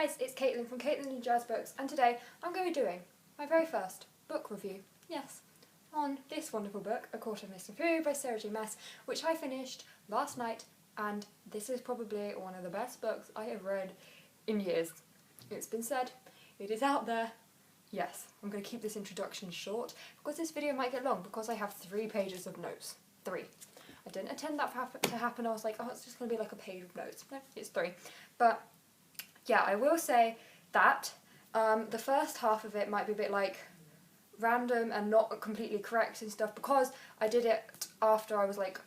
Hey guys, it's Caitlin from Caitlin and Jazz Books, and today I'm going to be doing my very first book review, yes, on this wonderful book, A Court of Mist and Fury by Sarah J Maas, which I finished last night, and this is probably one of the best books I have read in years. It's been said, it is out there. Yes, I'm going to keep this introduction short, because this video might get long, because I have 3 pages of notes. 3. I didn't intend that to happen. I was like, oh, it's just going to be like a page of notes. No, it's 3. But yeah, I will say that the first half of it might be a bit like random and not completely correct and stuff, because I did it after I was like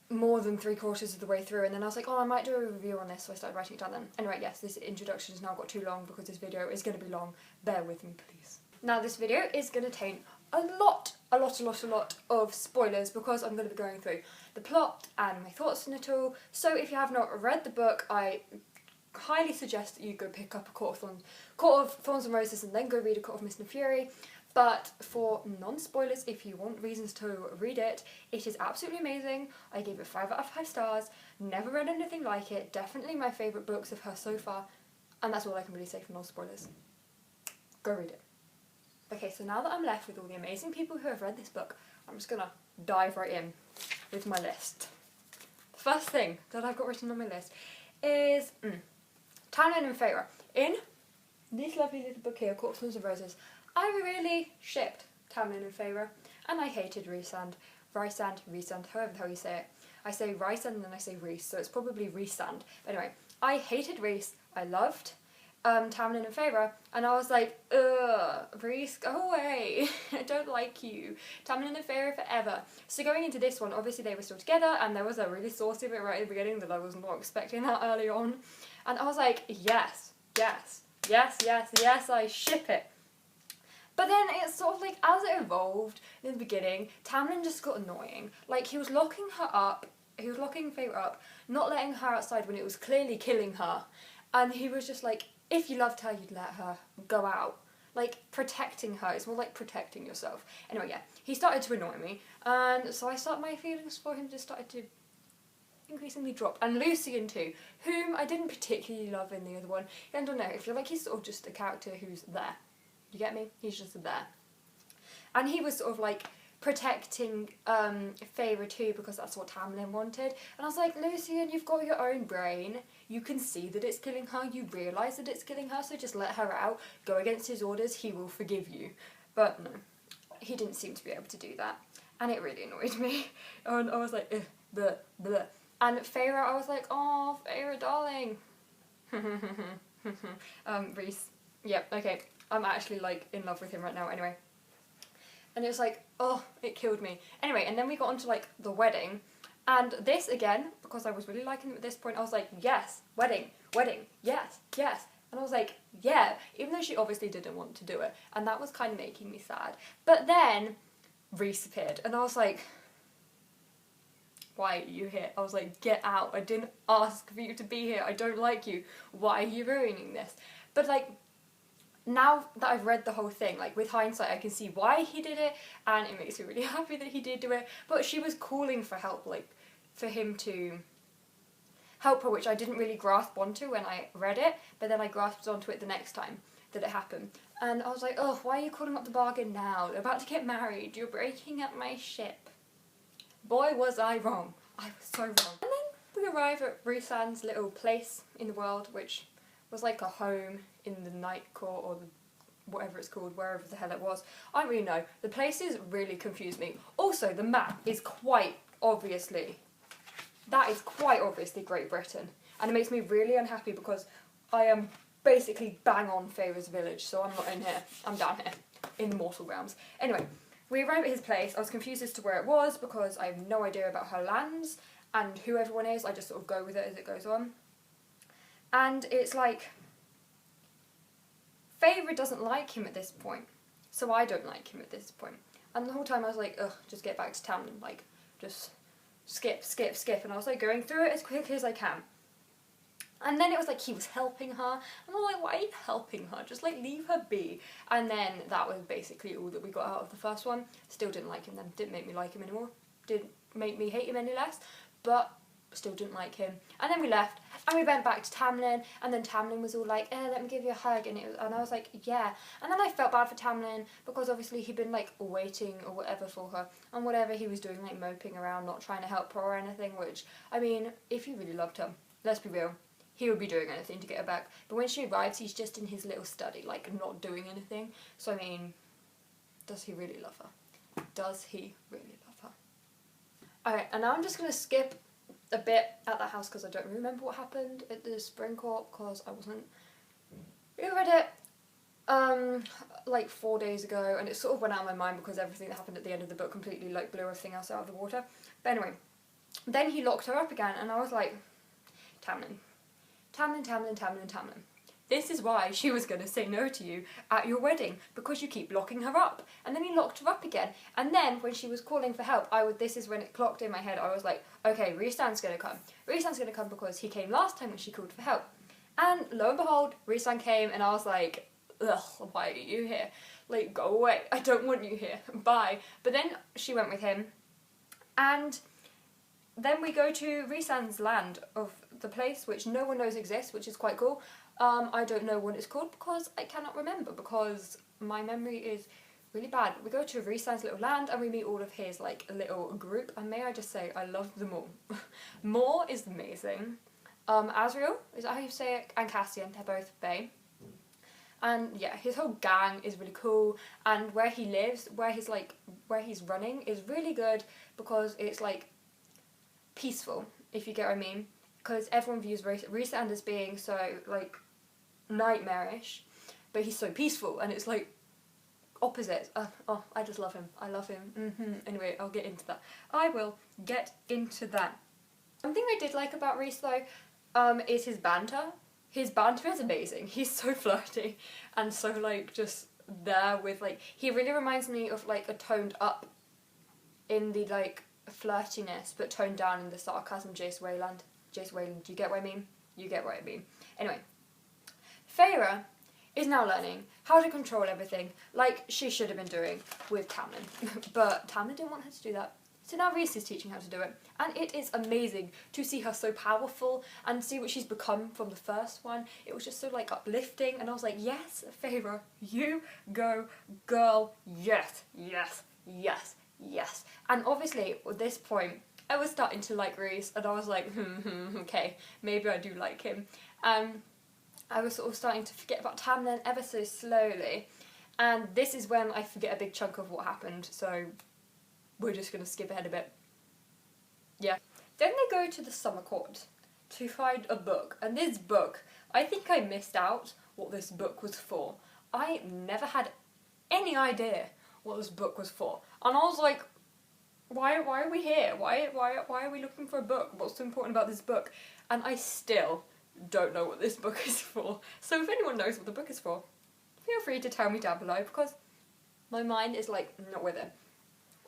more than 3/4 of the way through, and then I was like, oh, I might do a review on this, so I started writing it down then. Anyway, yes, this introduction has now got too long because this video is going to be long. Bear with me, please. Now this video is going to contain a lot of spoilers, because I'm going to be going through the plot and my thoughts on it all. So if you have not read the book, I highly suggest that you go pick up A Court of Thorns and Roses and then go read A Court of Mist and Fury. But for non-spoilers, if you want reasons to read it, it is absolutely amazing. I gave it 5 out of 5 stars, never read anything like it, definitely my favourite books of her so far, and that's all I can really say for non-spoilers. Go read it. Okay, so now that I'm left with all the amazing people who have read this book, I'm just gonna dive right in with my list. The first thing that I've got written on my list is Tamlin and Feyre. In this lovely little book here, Court of Thorns and Roses, I really shipped Tamlin and Feyre, and I hated Rhysand, however the hell you say it. I say Rhysand and then I say Rhys, so it's probably Rhysand. But anyway, I hated Rhys, I loved Tamlin and Feyre, and I was like, ugh, Rhys, go away, I don't like you, Tamlin and Feyre forever. So going into this one, obviously they were still together, and there was a really saucy bit right at the beginning that I was not expecting that early on, and I was like, yes, I ship it. But then it's sort of like, as it evolved in the beginning, Tamlin just got annoying. Like, he was locking Feyre up, not letting her outside when it was clearly killing her, and he was just like, if you loved her, you'd let her go out. Like, protecting her. It's more like protecting yourself. Anyway, yeah, he started to annoy me, and so my feelings for him just started to increasingly drop. And Lucian too, whom I didn't particularly love in the other one. I don't know, I feel like he's sort of just a character who's there. You get me? He's just there. And he was sort of like protecting Feyre too, because that's what Tamlin wanted. And I was like, Lucian, you've got your own brain. You can see that it's killing her. You realise that it's killing her, so just let her out. Go against his orders. He will forgive you. But no, he didn't seem to be able to do that. And it really annoyed me. And I was like, bleh, bleh. And Feyre, I was like, oh, Feyre, darling. Rhys. Yep, okay. I'm actually like in love with him right now anyway. And it was like, oh, it killed me. Anyway, and then we got onto like the wedding. And this again, because I was really liking him at this point, I was like, yes, wedding, yes. And I was like, yeah, even though she obviously didn't want to do it. And that was kind of making me sad. But then Rhys appeared and I was like, why are you here? I was like, get out. I didn't ask for you to be here. I don't like you. Why are you ruining this? But like, now that I've read the whole thing, like with hindsight, I can see why he did it, and it makes me really happy that he did do it. But she was calling for help, like for him to help her, which I didn't really grasp onto when I read it, but then I grasped onto it the next time that it happened. And I was like, oh, why are you calling up the bargain now? They're about to get married. You're breaking up my ship. Boy, was I wrong. I was so wrong. And then we arrive at Rhysand's little place in the world, which was like a home in the Night Court, or the whatever it's called, wherever the hell it was. I don't really know. The places really confused me. Also, the map is quite obviously Great Britain. And it makes me really unhappy because I am basically bang on Feyre's village, so I'm not in here. I'm down here, in the mortal realms. Anyway, we arrived at his place. I was confused as to where it was because I have no idea about her lands and who everyone is. I just sort of go with it as it goes on. And it's like, Feyre doesn't like him at this point, so I don't like him at this point. And the whole time I was like, ugh, just get back to Tamlin, like, just skip, and I was like going through it as quickly as I can. And then it was like he was helping her, and I'm like, why are you helping her? Just like leave her be. And then that was basically all that we got out of the first one. Still didn't like him then, didn't make me like him anymore, didn't make me hate him any less, but still didn't like him. And then we left, and we went back to Tamlin, and then Tamlin was all like, let me give you a hug, and I was like, yeah. And then I felt bad for Tamlin, because obviously he'd been, like, waiting or whatever for her, and whatever he was doing, like, moping around, not trying to help her or anything, which, I mean, if he really loved her, let's be real, he would be doing anything to get her back. But when she arrives, he's just in his little study, like, not doing anything. So, I mean, does he really love her? Does he really love her? Alright, and now I'm just going to skip a bit at that house because I don't remember what happened at the spring court because I wasn't... We read it like 4 days ago, and it sort of went out of my mind because everything that happened at the end of the book completely like blew everything else out of the water. But anyway, then he locked her up again, and I was like, Tamlin. This is why she was going to say no to you at your wedding, because you keep locking her up. And then he locked her up again. And then when she was calling for help, this is when it clocked in my head. I was like, okay, Rhysand's going to come. Rhysand's going to come because he came last time when she called for help. And lo and behold, Rhysand came, and I was like, ugh, why are you here? Like, go away. I don't want you here. Bye. But then she went with him, and then we go to Rhysand's land of the place, which no one knows exists, which is quite cool. I don't know what it's called because I cannot remember because my memory is really bad. We go to Rhysand's little land and we meet all of his like little group, and may I just say I love them all. Moore is amazing. Asriel, is that how you say it? And Cassian, they're both bae. And yeah, his whole gang is really cool, and where he lives, where he's running is really good because it's like peaceful, if you get what I mean. Because everyone views Rhysand as being so like nightmarish, but he's so peaceful, and it's like opposites. Oh, I just love him. I love him. Anyway, I'll get into that. I will get into that. One thing I did like about Rhys though, is his banter. His banter is amazing. He's so flirty and so like just there with like, he really reminds me of like a toned up in the like flirtiness, but toned down in the sarcasm Jace Wayland. Do you get what I mean? You get what I mean. Anyway, Feyre is now learning how to control everything, like she should have been doing with Tamlin. But Tamlin didn't want her to do that. So now Rhys is teaching her to do it. And it is amazing to see her so powerful and see what she's become from the first one. It was just so like uplifting, and I was like, yes, Feyre, you go, girl, yes. And obviously, at this point, I was starting to like Rhys, and I was like, okay, maybe I do like him. I was sort of starting to forget about Tamlin ever so slowly, and this is when I forget a big chunk of what happened, so we're just going to skip ahead a bit. Yeah. Then they go to the summer court to find a book, and this book, I think I missed out what this book was for. I never had any idea what this book was for, and I was like, why are we here? Why are we looking for a book? What's so important about this book? And I still don't know what this book is for. So if anyone knows what the book is for, feel free to tell me down below, because my mind is like not with it.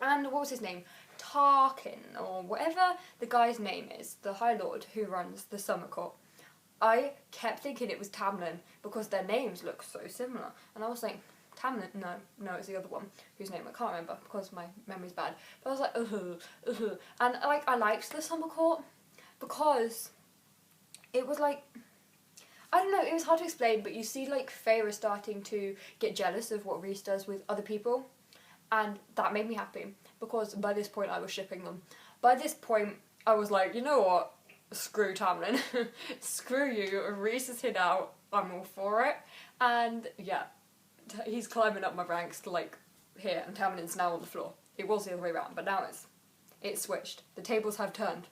And what was his name? Tarkin, or whatever the guy's name is, the High Lord who runs the summer court. I kept thinking it was Tamlin because their names look so similar, and I was like, Tamlin? No, it's the other one, whose name I can't remember because my memory's bad. But I was like, and like I liked the summer court because it was like, I don't know, it was hard to explain, but you see like Feyre starting to get jealous of what Rhys does with other people, and that made me happy because by this point I was shipping them. By this point I was like, you know what, screw Tamlin, screw you, Rhys is here now, I'm all for it. And yeah, he's climbing up my ranks to like here, and Tamlin's now on the floor. It was the other way around, but now it's switched. The tables have turned.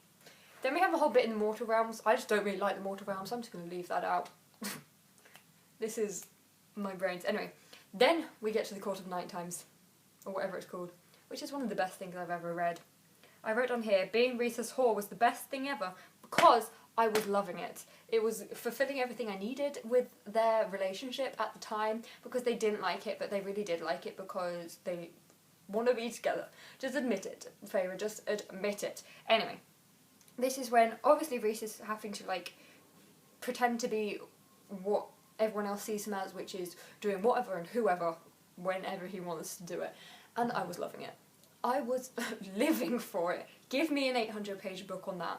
Then we have a whole bit in the Mortal Realms. I just don't really like the Mortal Realms, so I'm just going to leave that out. This is my brains. Anyway, then we get to the Court of Night Times, or whatever it's called, which is one of the best things I've ever read. I wrote on here, being Rhys's whore was the best thing ever, because I was loving it. It was fulfilling everything I needed with their relationship at the time, because they didn't like it, but they really did like it because they want to be together. Just admit it, Feyre, just admit it. Anyway, this is when, obviously, Rhys is having to, like, pretend to be what everyone else sees him as, which is doing whatever and whoever, whenever he wants to do it. And I was loving it. I was living for it. Give me an 800-page book on that.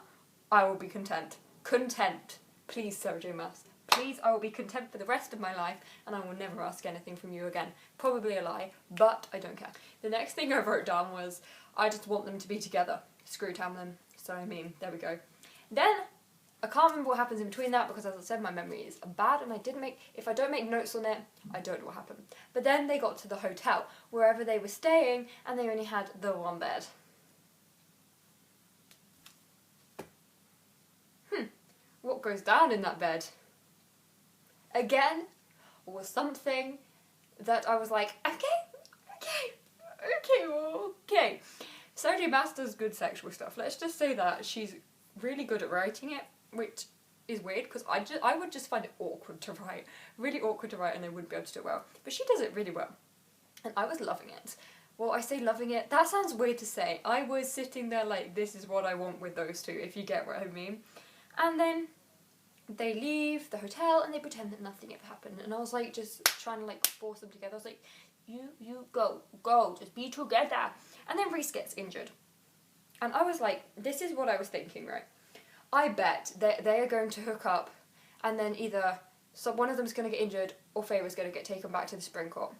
I will be content. Content. Please, Sarah J Maas. Please, I will be content for the rest of my life and I will never ask anything from you again. Probably a lie, but I don't care. The next thing I wrote down was, I just want them to be together. Screw Tamlin. So I mean, there we go. Then, I can't remember what happens in between that because as I said, my memory is bad and if I don't make notes on it, I don't know what happened. But then they got to the hotel, wherever they were staying, and they only had the one bed. What goes down in that bed? Again, was something that I was like, okay. Sarah J Maas does good sexual stuff. Let's just say that she's really good at writing it, which is weird because I would just find it awkward to write. Really awkward to write and I wouldn't be able to do it well. But she does it really well. And I was loving it. Well, I say loving it, that sounds weird to say. I was sitting there like, this is what I want with those two, if you get what I mean. And then they leave the hotel and they pretend that nothing ever happened. And I was like, just trying to like force them together. I was like, you go, just be together. And then Rhys gets injured. And I was like, this is what I was thinking, right? I bet they are going to hook up and then either one of them's going to get injured or Feyre's going to get taken back to the Spring Court.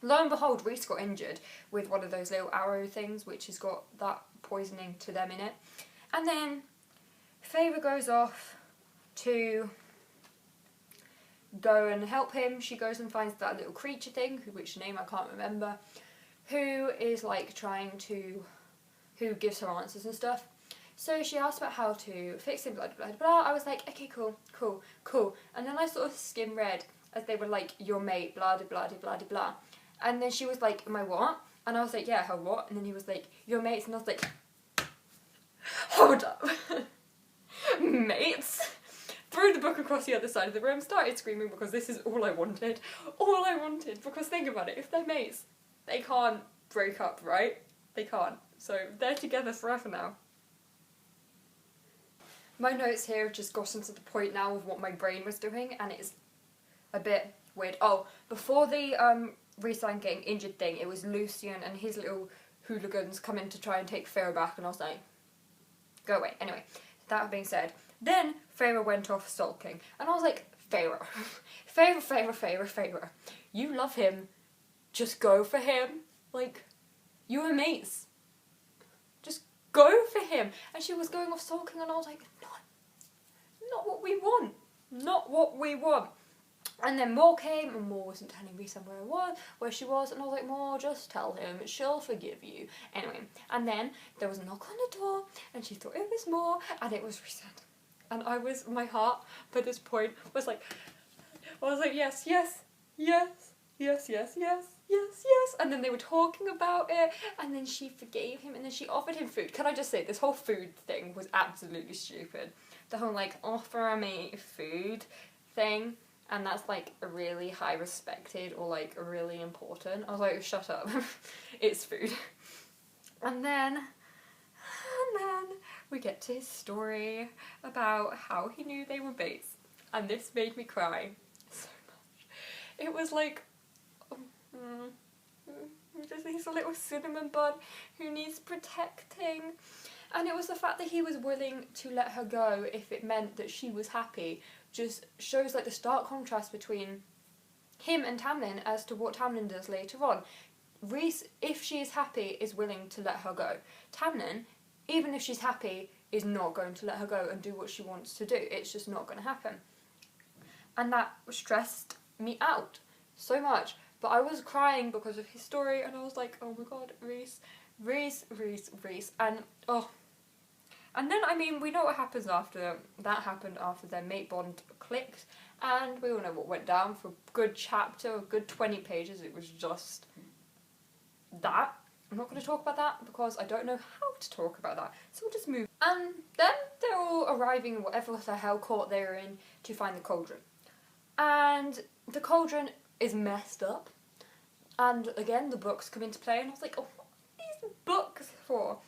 Lo and behold, Rhys got injured with one of those little arrow things which has got that poisoning to them in it. And then Feyre goes off to go and help him. She goes and finds that little creature thing, which name I can't remember, who is like who gives her answers and stuff. So she asked about how to fix him, blah, blah, blah, blah. I was like, okay, cool. And then I sort of skim read as they were like, your mate, blah, blah, blah, blah, blah. And then she was like, am I what? And I was like, yeah, her what? And then he was like, your mates. And I was like, hold up. Mates? Threw the book across the other side of the room, started screaming because this is all I wanted. All I wanted. Because think about it, if they're mates, they can't break up, right? They can't. So they're together forever now. My notes here have just gotten to the point now of what my brain was doing, and it's a bit weird. Oh, before the Rhys getting injured thing, it was Lucien and his little hooligans coming to try and take Feyre back, and I was like, go away. Anyway, that being said, then Feyre went off sulking, and I was like, Feyre, you love him, just go for him. Like, you are mates. Just go for him. And she was going off sulking, and I was like, not what we want. Not what we want. And then Moore came, and Moore wasn't telling Rhys where she was, and I was like, Moore, just tell him, she'll forgive you. Anyway, and then there was a knock on the door, and she thought it was Moore, and it was Rhys. And my heart, by this point, was like, yes. And then they were talking about it, and then she forgave him, and then she offered him food. Can I just say, this whole food thing was absolutely stupid. The whole, like, offer me food thing, and that's, like, a really high respected or, like, a really important. I was like, shut up. It's food. And then we get to his story about how he knew they were mates. And this made me cry so much. It was like, he's a little cinnamon bun who needs protecting. And it was the fact that he was willing to let her go if it meant that she was happy just shows like the stark contrast between him and Tamlin as to what Tamlin does later on. Rhys, if she is happy, is willing to let her go. Tamlin, even if she's happy, is not going to let her go and do what she wants to do. It's just not going to happen. And that stressed me out so much. But I was crying because of his story, and I was like, oh my god, Rhys. And, oh. And then, I mean, we know what happens after that happened after their mate bond clicked, and we all know what went down for a good chapter, a good 20 pages. It was just that. I'm not going to talk about that because I don't know how to talk about that, so we'll just move. And then they're all arriving in whatever the hell court they're in to find the cauldron. And the cauldron is messed up, and again the books come into play, and I was like, oh, what are these books for?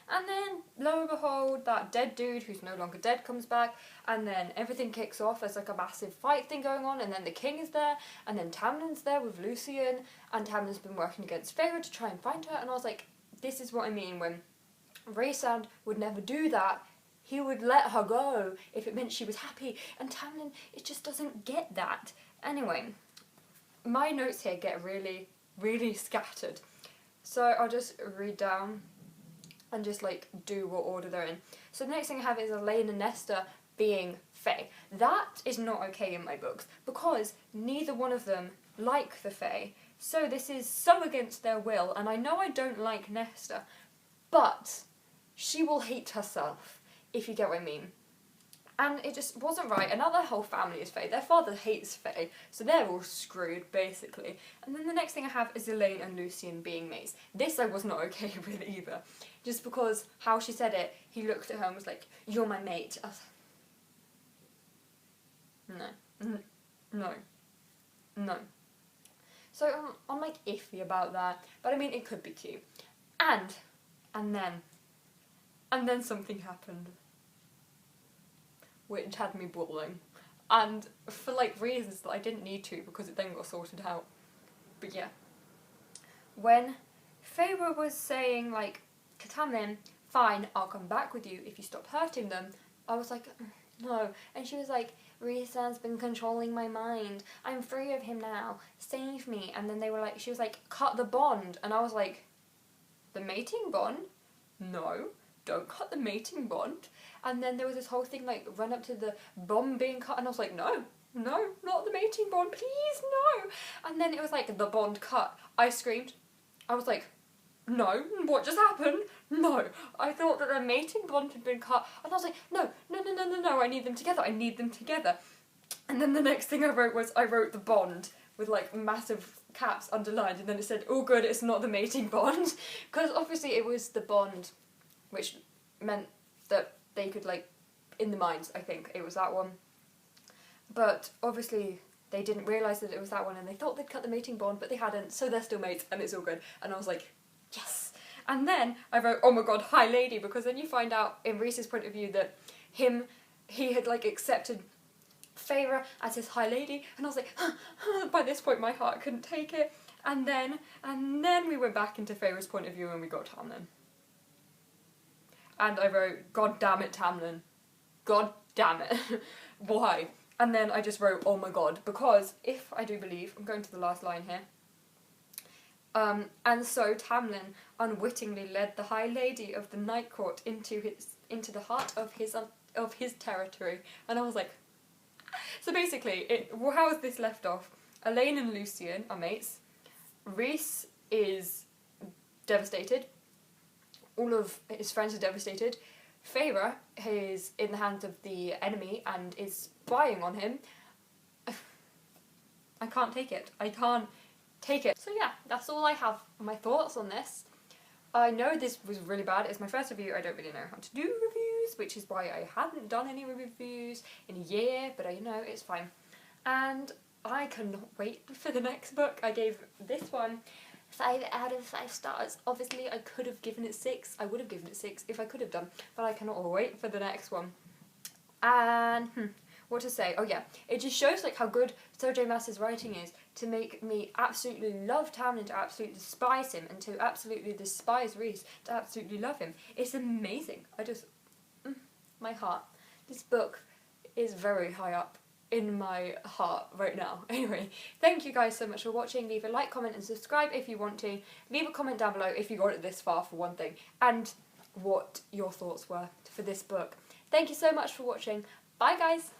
And then, lo and behold, that dead dude who's no longer dead comes back, and then everything kicks off. There's like a massive fight thing going on, and then the king is there, and then Tamlin's there with Lucien, and Tamlin's been working against Feyre to try and find her, and I was like, this is what I mean when Rhys would never do that. he would let her go if it meant she was happy, and Tamlin, it just doesn't get that. Anyway, my notes here get really, really scattered, so I'll just read down and just like do what order they're in. So the next thing I have is Elaine and Nesta being Fae. That is not okay in my books, because neither one of them like the Fae, so this is so against their will, and I know I don't like Nesta, but she will hate herself, if you get what I mean. And it just wasn't right, and now their whole family is Fae. Their father hates Fae, so they're all screwed, basically. And then the next thing I have is Elaine and Lucien being mates. This I was not okay with either, just because how she said it, he looked at her and was like, "You're my mate." I was like, no. No. So I'm like iffy about that, but I mean it could be cute. And then something happened, which had me bawling, and for like reasons that I didn't need to, because it then got sorted out. But yeah, when Feyre was saying like to Tamlin, "Fine, I'll come back with you if you stop hurting them," I was like, no. And she was like, "Rhysand's been controlling my mind. I'm free of him now. Save me." And then she was like, "Cut the bond." And I was like, "The mating bond? No, don't cut the mating bond." And then there was this whole thing like run up to the bond being cut, and I was like, no, not the mating bond, please, no. And then it was like the bond cut. I screamed. I was like, no, what just happened? No, I thought that the mating bond had been cut, and I was like, no, I need them together. And then the next thing I wrote was, I wrote the bond with like massive caps underlined, and then it said, "Oh good, it's not the mating bond," because obviously it was the bond, which meant that they could like, in the mines, I think it was that one. But obviously they didn't realise that it was that one, and they thought they'd cut the mating bond, but they hadn't, so they're still mates, and it's all good. And I was like, yes! And then I wrote, "Oh my god, High Lady," because then you find out in Rhys's point of view that he had like accepted Feyre as his High Lady, and I was like, by this point my heart couldn't take it. And then we went back into Feyre's point of view and we got Tamlin. And I wrote, "God damn it, Tamlin. God damn it." Why? And then I just wrote, "Oh my god," because if I do believe, I'm going to the last line here, and so Tamlin unwittingly led the High Lady of the Night Court into the heart of his territory. And I was like, so basically, how is this left off? Elaine and Lucien are mates. Rhys is devastated. All of his friends are devastated. Feyre is in the hands of the enemy and is spying on him. I can't take it. I can't take it. So yeah, that's all I have my thoughts on this. I know this was really bad. It's my first review. I don't really know how to do reviews, which is why I hadn't done any reviews in a year, but I know it's fine. And I cannot wait for the next book. I gave this one 5 out of 5 stars. Obviously, I could have given it 6. I would have given it 6 if I could have done, but I cannot wait for the next one. And what to say? Oh yeah, it just shows like how good Sarah J Maas's writing is to make me absolutely love Tamlin, to absolutely despise him, and to absolutely despise Rhys, to absolutely love him. It's amazing. I just, my heart. This book is very high up in my heart right now. Anyway, thank you guys so much for watching. Leave a like, comment and subscribe if you want to. Leave a comment down below if you got it this far, for one thing, and what your thoughts were for this book. Thank you so much for watching. Bye guys!